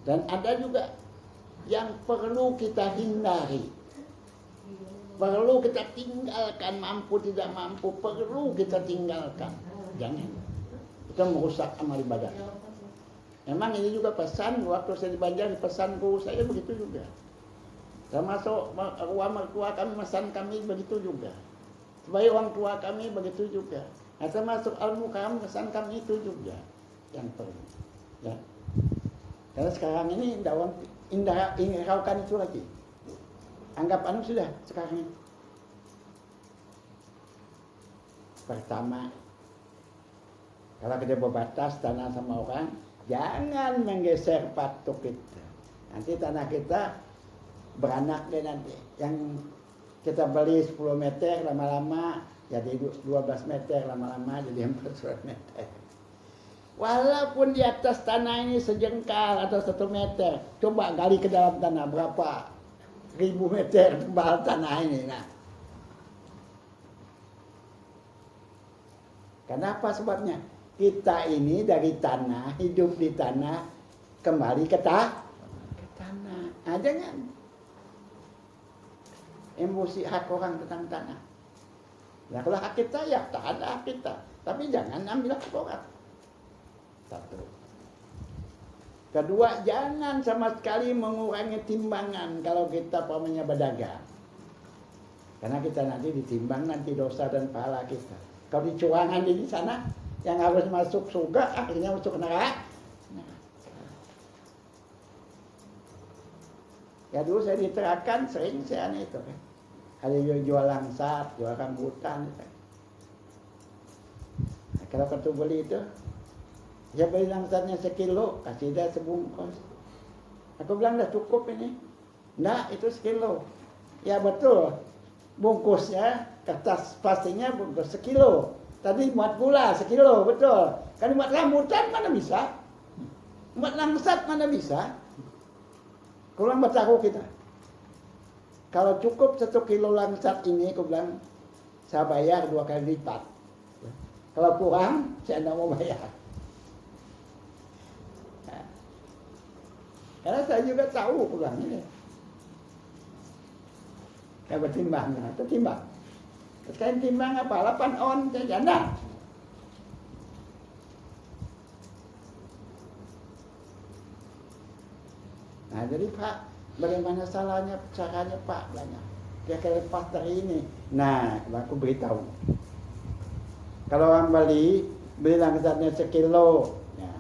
Dan ada juga yang perlu kita hindari, perlu kita tinggalkan, mampu tidak mampu perlu kita tinggalkan. Jangan, itu merusak amal ibadah. Memang ini juga pesan waktu saya di Banjar, pesan guru saya begitu juga. Termasuk orang tua kami, pesan kami begitu juga. Sebagai orang tua kami begitu juga. Nah, termasuk al-mukarram pesan kami itu juga yang perlu. Ya. Karena sekarang ini indah hiraukan itu lagi. Anggap sudah sekarang ini. Pertama, kalau kita berbatas tanah sama orang, jangan menggeser patok kita. Nanti tanah kita beranak deh nanti. Yang kita beli 10 meter lama-lama jadi 12 meter, lama-lama jadi 14 meter. Walaupun di atas tanah ini sejengkal atau 1 meter, coba gali ke dalam tanah berapa ribu meter tebal tanah ini. Nah, kenapa sebabnya? Kita ini dari tanah, hidup di tanah, kembali ke tanah. Nah, jangan emosi hak orang tentang tanah. Nah, kalau hak kita ya tak ada hak kita, tapi jangan ambil hak orang. Satu. Kedua, jangan sama sekali mengurangi timbangan kalau kita pamannya berdagang. Karena kita nanti ditimbang nanti dosa dan pahala kita. Kalau dicurangan di sana, yang harus masuk surga akhirnya masuk neraka. Ya dulu saya diterakan sering saya itu kan. Ada jual langsat, jual rambutan. Nah, kalau kartu beli itu, saya beli langsatnya 1 kilo, kasih dia sebungkus. Aku bilang dah cukup ini. Nah, itu 1 kilo. Ya betul. Bungkusnya, kertas plastiknya bungkus 1 kilo. Tadi muat gula 1 kilo, betul. Kan muat rambutan mana bisa? Muat langsat mana bisa? Kurang bertaruh kita. Kalau cukup 1 kilo langsat ini, aku bilang, saya bayar 2 kali lipat. Kalau kurang, saya tidak mau bayar. Nah, karena saya juga tahu kurang ini. Saya bertimbang, itu timbang. Sekarang timbang apa? 8 on, saya janda. Nah, jadi Pak, bagaimana salahnya caranya Pak? Banyak. Dia lepas dari ini. Nah, aku beritahu. Kalau orang beli langsatnya 1 kilo. Ya.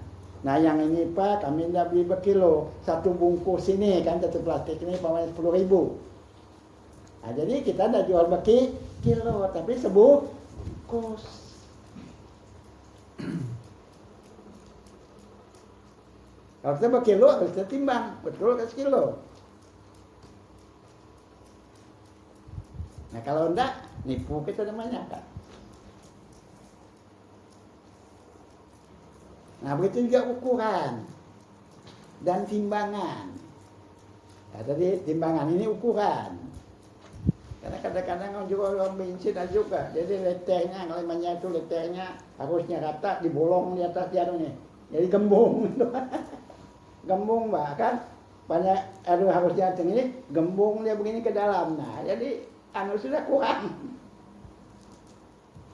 Nah, yang ini Pak, kami tidak beli berkilo. 1 bungkus ini kan, 1 plastik ini pamannya 10.000. Nah, jadi kita tidak jual berkilo, tapi sebungkus. Kalau kita berkilo harus kita timbang, betul ke 1 kilo. Nah, kalau enggak, nipu kita namanya kan. Nah, begitu juga ukuran dan timbangan. Nah, tadi timbangan ini ukuran. Karena kadang-kadang juga orang bensin juga. Jadi leternya, namanya itu leternya harusnya rata, dibolong di atas jarum nih. Jadi gembung. Gembung bahkan banyak harusnya ini gembung dia begini ke dalam. Nah, jadi sudah kurang.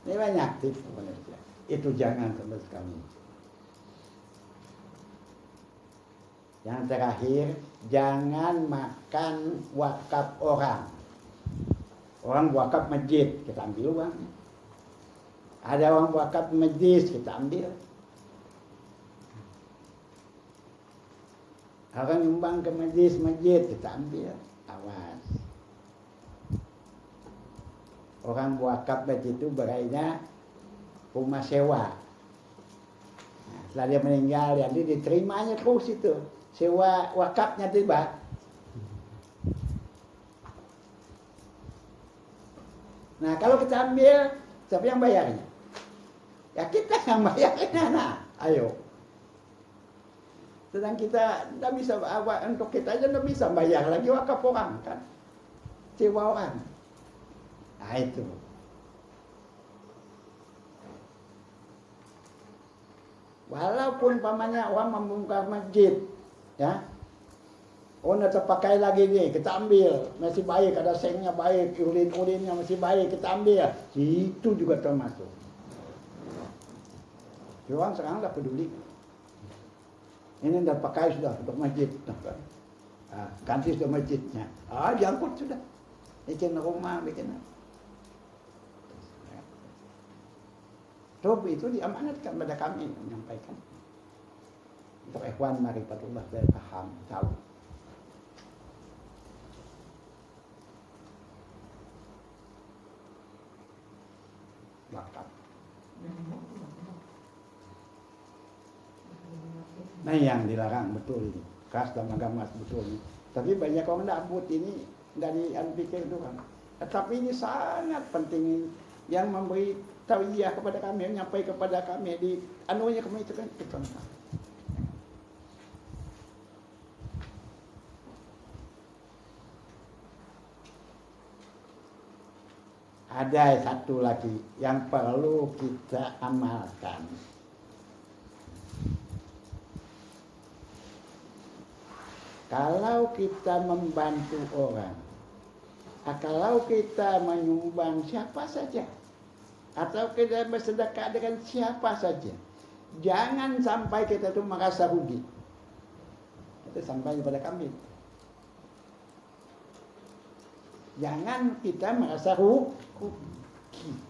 Ini banyak tipu manusia. Itu jangan sama sekali. Yang terakhir, jangan makan wakaf orang. Orang wakaf masjid, kita ambil uangnya. Ada orang wakaf masjid, kita ambil. Orang nyumbang ke masjid, kita ambil. Awas. Orang wakaf masjid itu berainya rumah sewa. Nah, setelah dia meninggal, jadi diterimanya terus itu. Sewa wakafnya tiba. Nah, kalau kita ambil, siapa yang bayarnya? Ya kita yang bayarnya. Nah, ayo. Sedang kita tidak bisa, untuk kita aja tidak bisa bayar lagi wakaf orang kan. Sewa orang. Nah, itu. Walaupun pamannya orang membongkar masjid, ya, Oh, nggak terpakai lagi nih, kita ambil, masih baik, ada sengnya baik, urin-urinnya masih baik, kita ambil. Itu juga termasuk. Orang sekarang nggak peduli. Ini udah pakai sudah untuk masjid. Ganti sudah masjidnya. Diangkut sudah. Bikin rumah, bikin apa. Itu diamanatkan pada kami menyampaikan. Untuk ikhwan marifatullah saya paham, tahu. Wakaf. Nah yang dilarang betul ini. Keras dalam agama betul ini. Tapi banyak orang tidak abut ini dari pikir itu kan. Tetapi ini sangat penting yang memberi tauiyah kepada kami, menyampaikan kepada kami di anunya kami itu kan contoh. Ada satu lagi yang perlu kita amalkan. Kalau kita membantu orang, kalau kita menyumbang siapa saja, atau kita bersedekah dengan siapa saja, jangan sampai kita itu merasa rugi. Itu sampai pada kami. Jangan kita merasa rugi.